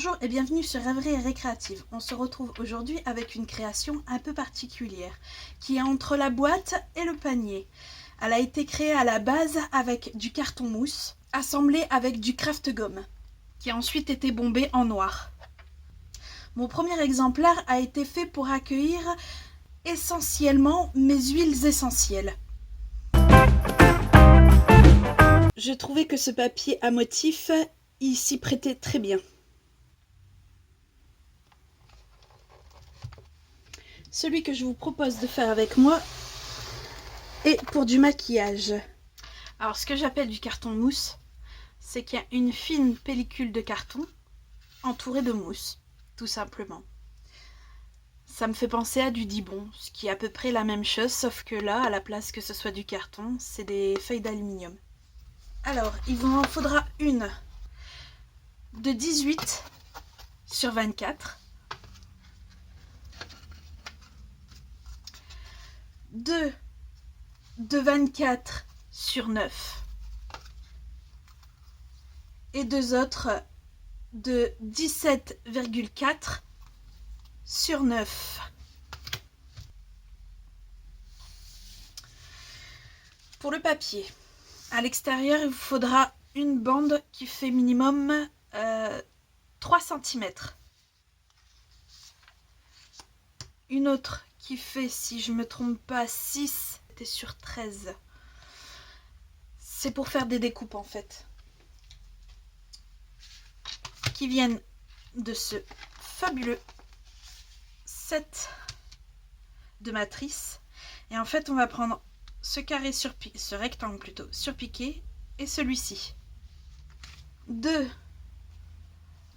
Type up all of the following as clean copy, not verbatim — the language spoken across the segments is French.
Bonjour et bienvenue sur Rêverie Récréative. On se retrouve aujourd'hui avec une création un peu particulière, qui est entre la boîte et le panier. Elle a été créée à la base avec du carton mousse, assemblé avec du craft gomme, qui a ensuite été bombé en noir. Mon premier exemplaire a été fait pour accueillir essentiellement mes huiles essentielles. Je trouvais que ce papier à motif y s'y prêtait très bien. Celui que je vous propose de faire avec moi est pour du maquillage. Alors ce que j'appelle du carton mousse, c'est qu'il y a une fine pellicule de carton entourée de mousse, tout simplement. Ça me fait penser à du Dibond, ce qui est à peu près la même chose, sauf que là, à la place que ce soit du carton, c'est des feuilles d'aluminium. Alors, il vous en faudra une de 18 sur 24, deux de 24 sur 9 et deux autres de 17,4 sur 9. Pour le papier, à l'extérieur, il vous faudra une bande qui fait minimum 3 cm. Une autre qui fait, si je ne me trompe pas, 6 sur 13. C'est pour faire des découpes en fait, qui viennent de ce fabuleux set de matrice. Et en fait, on va prendre ce carré ce rectangle plutôt surpiqué et celui-ci. Deux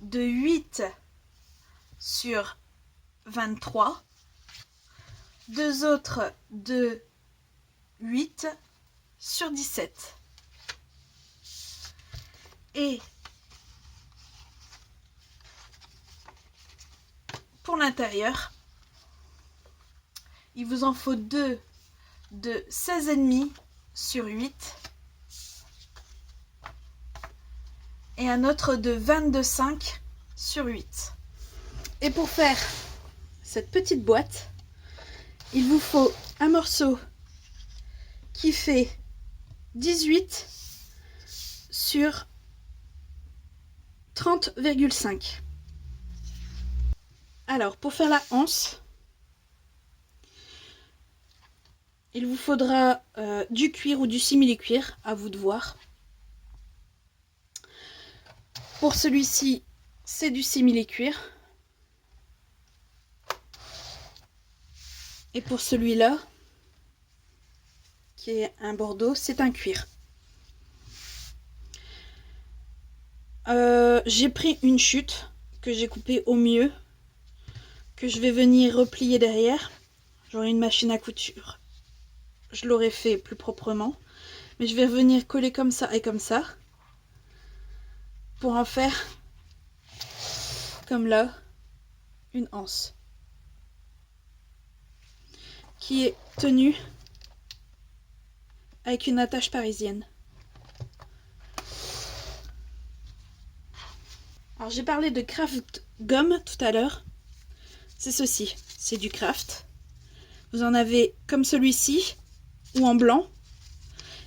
de 8 sur 23. Deux autres de 8 sur 17. Et pour l'intérieur, il vous en faut deux de 16,5 sur 8 et un autre de 22,5 sur 8. Et pour faire cette petite boîte, il vous faut un morceau qui fait 18 sur 30,5. Alors, pour faire la anse, il vous faudra du cuir ou du simili-cuir, à vous de voir. Pour celui-ci, c'est du simili-cuir. Et pour celui-là, qui est un bordeaux, c'est un cuir. J'ai pris une chute que j'ai coupée au mieux, que je vais venir replier derrière. J'aurai une machine à couture. Je l'aurais fait plus proprement. Mais je vais venir coller comme ça et comme ça, pour en faire, comme là, une anse. Qui est tenue avec une attache parisienne. Alors j'ai parlé de craft gomme tout à l'heure. C'est ceci, c'est du craft. Vous en avez comme celui-ci, ou en blanc.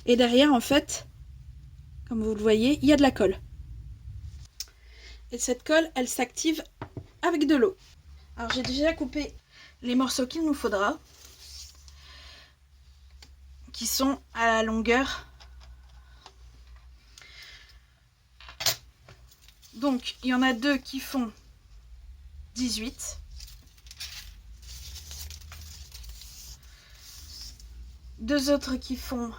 Et derrière, en fait, comme vous le voyez, il y a de la colle. Et cette colle, elle s'active avec de l'eau. Alors j'ai déjà coupé les morceaux qu'il nous faudra, qui sont à la longueur. Donc il y en a deux qui font 18. Deux autres qui font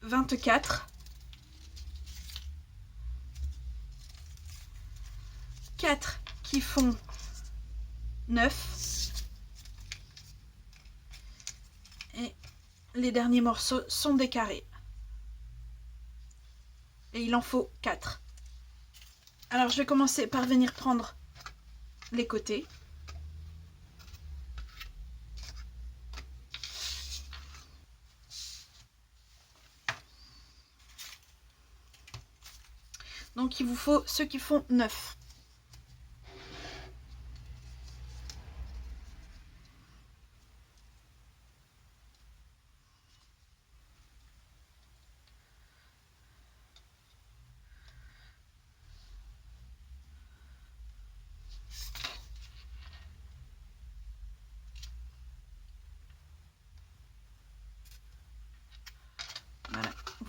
24. 4 qui font 9. Et les derniers morceaux sont des carrés. Et il en faut 4. Alors je vais commencer par venir prendre les côtés. Donc il vous faut ceux qui font 9.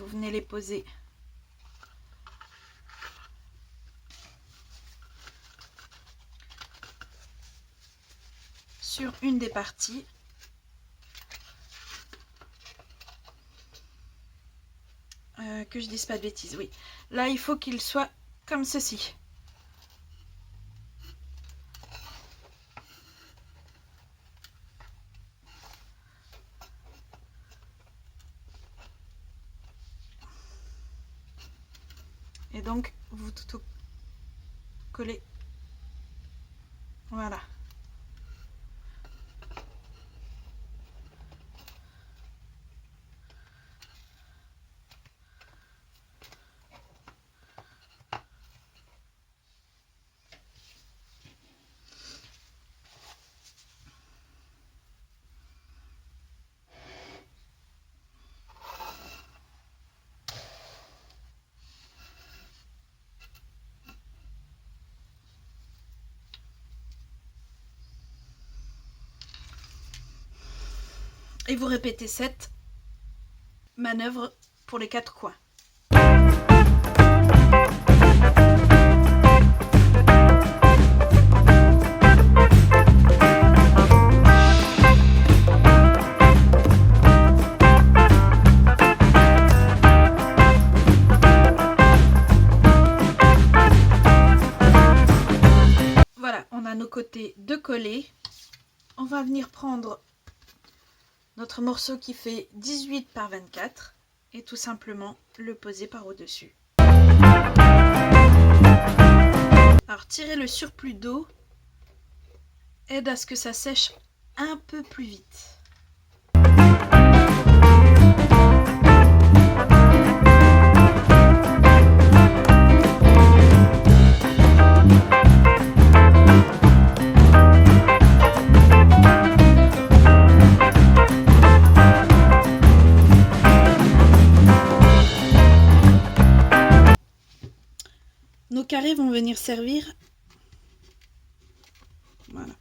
vous venez les poser sur une des parties. Que je dise pas de bêtises, oui. Là, il faut qu'il soit comme ceci. Et donc, vous tout collez. Voilà. Et vous répétez cette manœuvre pour les 4 coins. Voilà, on a nos côtés de collés. On va venir prendre notre morceau qui fait 18 par 24 et tout simplement le poser par au-dessus. Alors tirer le surplus d'eau aide à ce que ça sèche un peu plus vite. Nos carrés vont venir servir, voilà,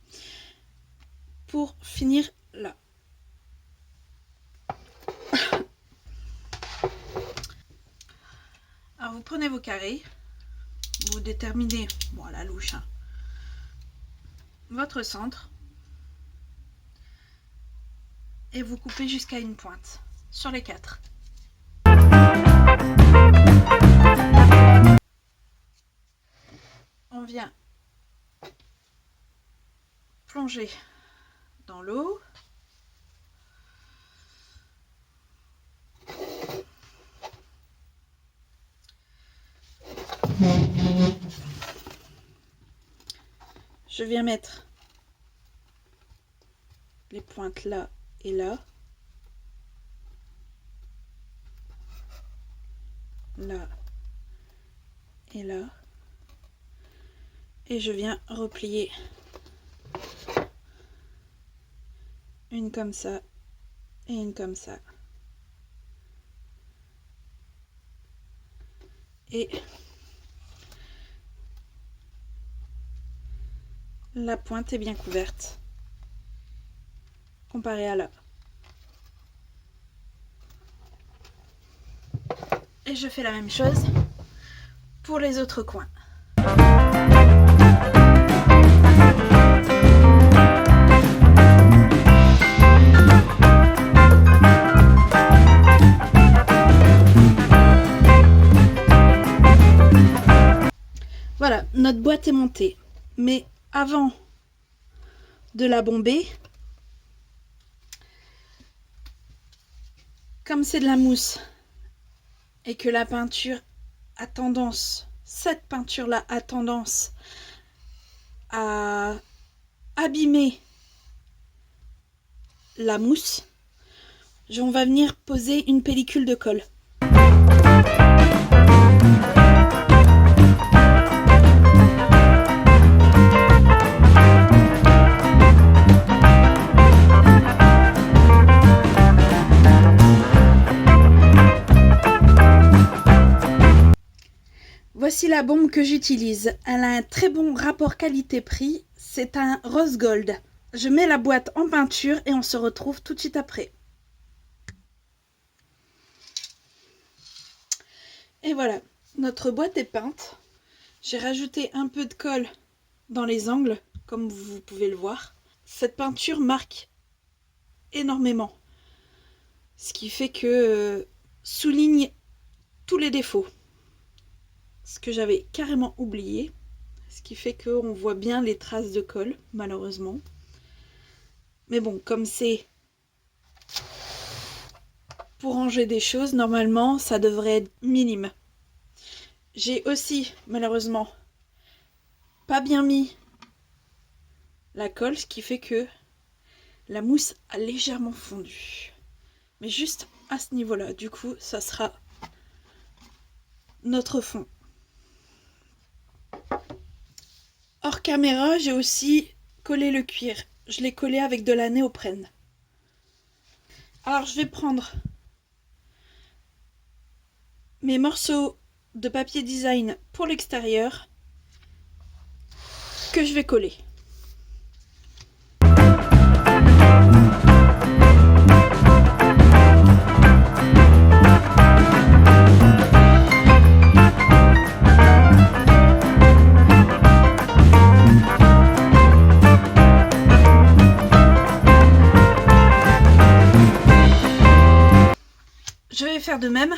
pour finir là. Alors vous prenez vos carrés, vous déterminez, bon à la louche, hein, votre centre et vous coupez jusqu'à une pointe sur les 4. On vient plonger dans l'eau. Je viens mettre les pointes là et là. Là et là. Et je viens replier une comme ça et une comme ça. Et la pointe est bien couverte comparée à là. Et je fais la même chose pour les autres coins. Voilà, notre boîte est montée. Mais avant de la bomber, comme c'est de la mousse et que la peinture a tendance, cette peinture-là a tendance à abîmer la mousse, on va venir poser une pellicule de colle. Voici la bombe que j'utilise. Elle a un très bon rapport qualité-prix. C'est un rose gold. Je mets la boîte en peinture et on se retrouve tout de suite après. Et voilà, notre boîte est peinte. J'ai rajouté un peu de colle dans les angles, comme vous pouvez le voir. Cette peinture marque énormément, ce qui fait que souligne tous les défauts. Ce que j'avais carrément oublié, ce qui fait qu'on voit bien les traces de colle, malheureusement. Mais bon, comme c'est pour ranger des choses, normalement, ça devrait être minime. J'ai aussi, malheureusement, pas bien mis la colle, ce qui fait que la mousse a légèrement fondu. Mais juste à ce niveau-là, du coup, ça sera notre fond. Hors caméra, j'ai aussi collé le cuir. Je l'ai collé avec de la néoprène. Alors, je vais prendre mes morceaux de papier design pour l'extérieur que je vais coller. Je vais faire de même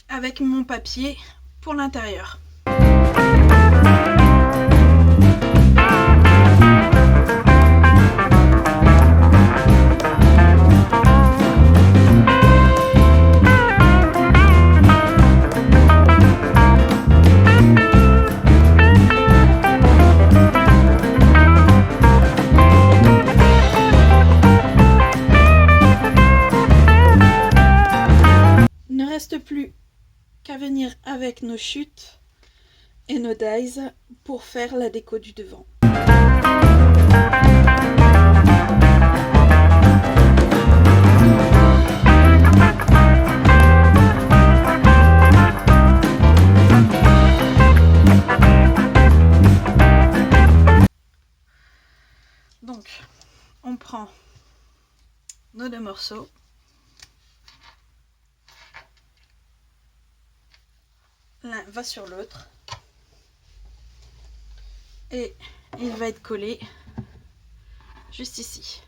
avec mon papier pour l'intérieur. Il ne reste plus qu'à venir avec nos chutes et nos dies pour faire la déco du devant. Donc, on prend nos deux morceaux. L'un va sur l'autre et il va être collé juste ici.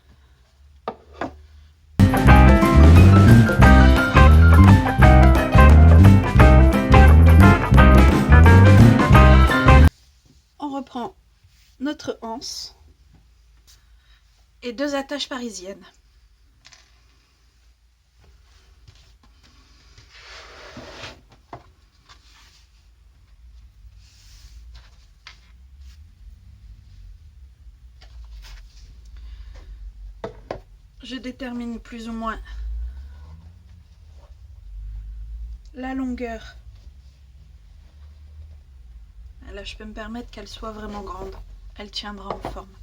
On reprend notre anse et deux attaches parisiennes. Je détermine plus ou moins la longueur. Là, je peux me permettre qu'elle soit vraiment grande. Elle tiendra en forme.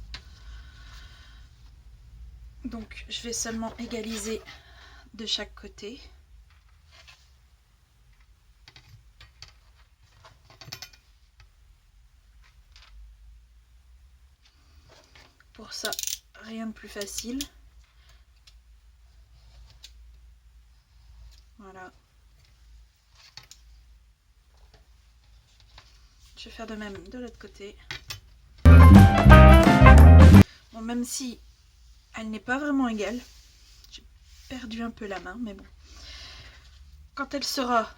Donc, je vais seulement égaliser de chaque côté. Pour ça, rien de plus facile. Voilà. Je vais faire de même de l'autre côté. Bon, même si elle n'est pas vraiment égale, j'ai perdu un peu la main, mais bon. Quand elle sera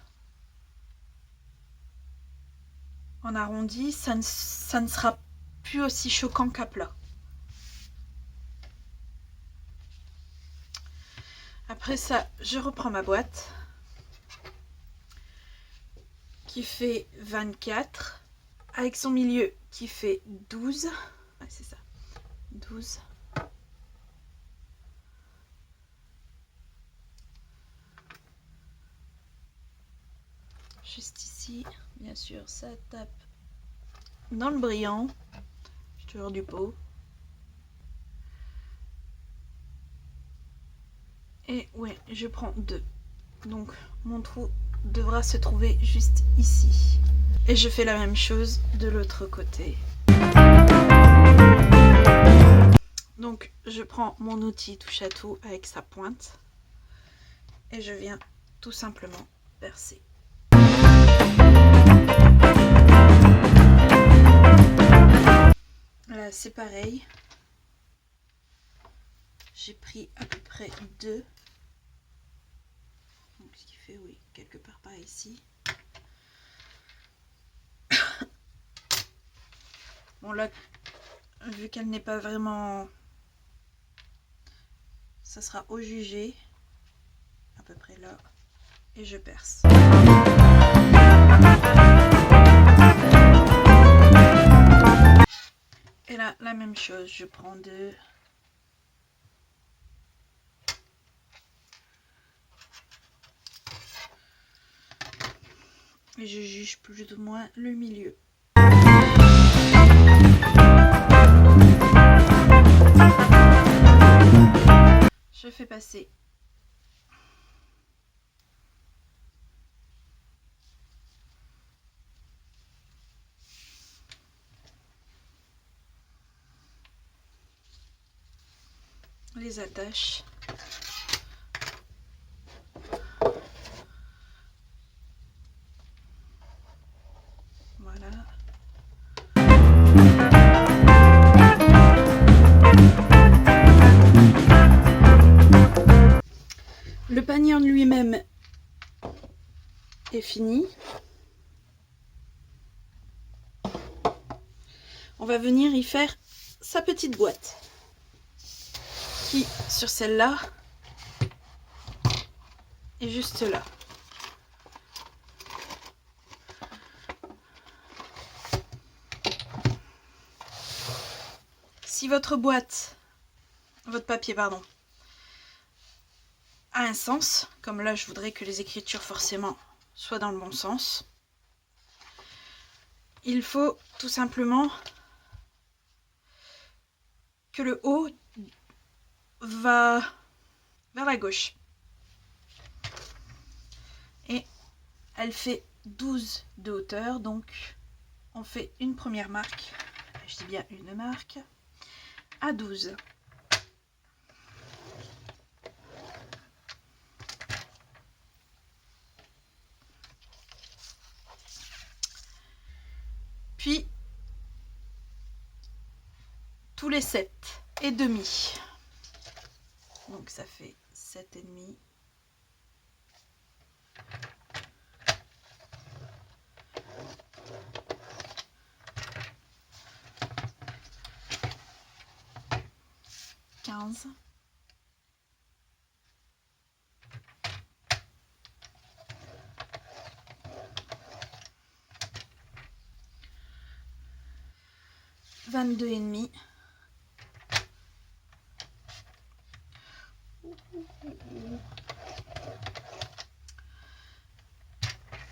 en arrondi, ça ne sera plus aussi choquant qu'à plat. Après ça, je reprends ma boîte qui fait 24 avec son milieu qui fait 12. Ouais, c'est ça, 12. Juste ici, bien sûr, ça tape dans le brillant. J'ai toujours du pot. Et ouais, je prends 2. Donc mon trou devra se trouver juste ici. Et je fais la même chose de l'autre côté. Donc je prends mon outil touche à tout avec sa pointe. Et je viens tout simplement percer. Là c'est pareil. J'ai pris à peu près 2. Donc ce qui fait oui, quelque part par ici. Bon là, vu qu'elle n'est pas vraiment... Ça sera au jugé. À peu près là. Et je perce. Et là, la même chose, je prends 2. Et je juge plus ou moins le milieu. Je fais passer les attaches. Voilà. Le panier en lui-même est fini. On va venir y faire sa petite boîte qui, sur celle-là, est juste là. Si votre papier, pardon, a un sens, comme là je voudrais que les écritures forcément soient dans le bon sens, il faut tout simplement que le haut va vers la gauche. Et elle fait 12 de hauteur, donc on fait une première marque, je dis bien une marque, à 12. Puis tous les 7,5. Donc ça fait 7,5. $15. 22,5.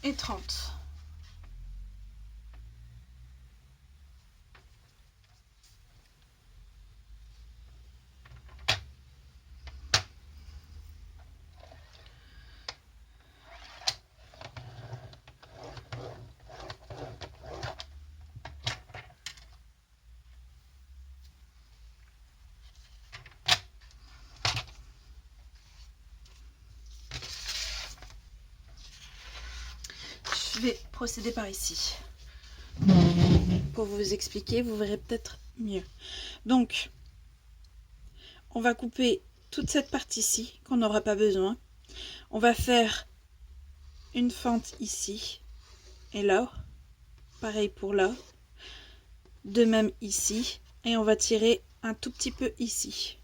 Et 30. Je vais procéder par ici. Pour vous expliquer, vous verrez peut-être mieux. Donc, on va couper toute cette partie-ci qu'on n'aura pas besoin. On va faire une fente ici et là. Pareil pour là. De même ici. Et on va tirer un tout petit peu ici.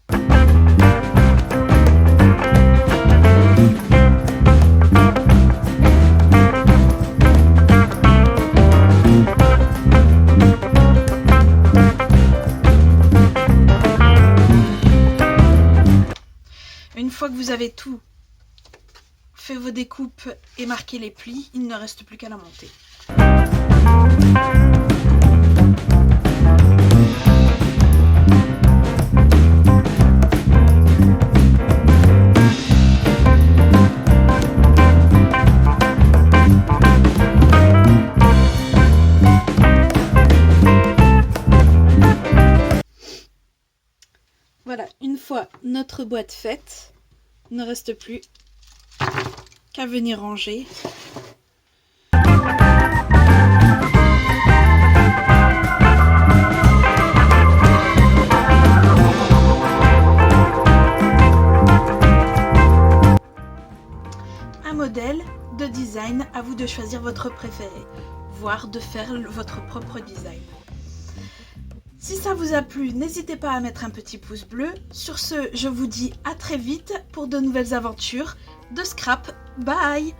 Une fois que vous avez tout fait vos découpes et marqué les plis, il ne reste plus qu'à la monter. Voilà, une fois notre boîte faite, il ne reste plus qu'à venir ranger. design, à vous de choisir votre préféré, voire de faire votre propre design. Si ça vous a plu, n'hésitez pas à mettre un petit pouce bleu. Sur ce, je vous dis à très vite pour de nouvelles aventures de scrap. Bye!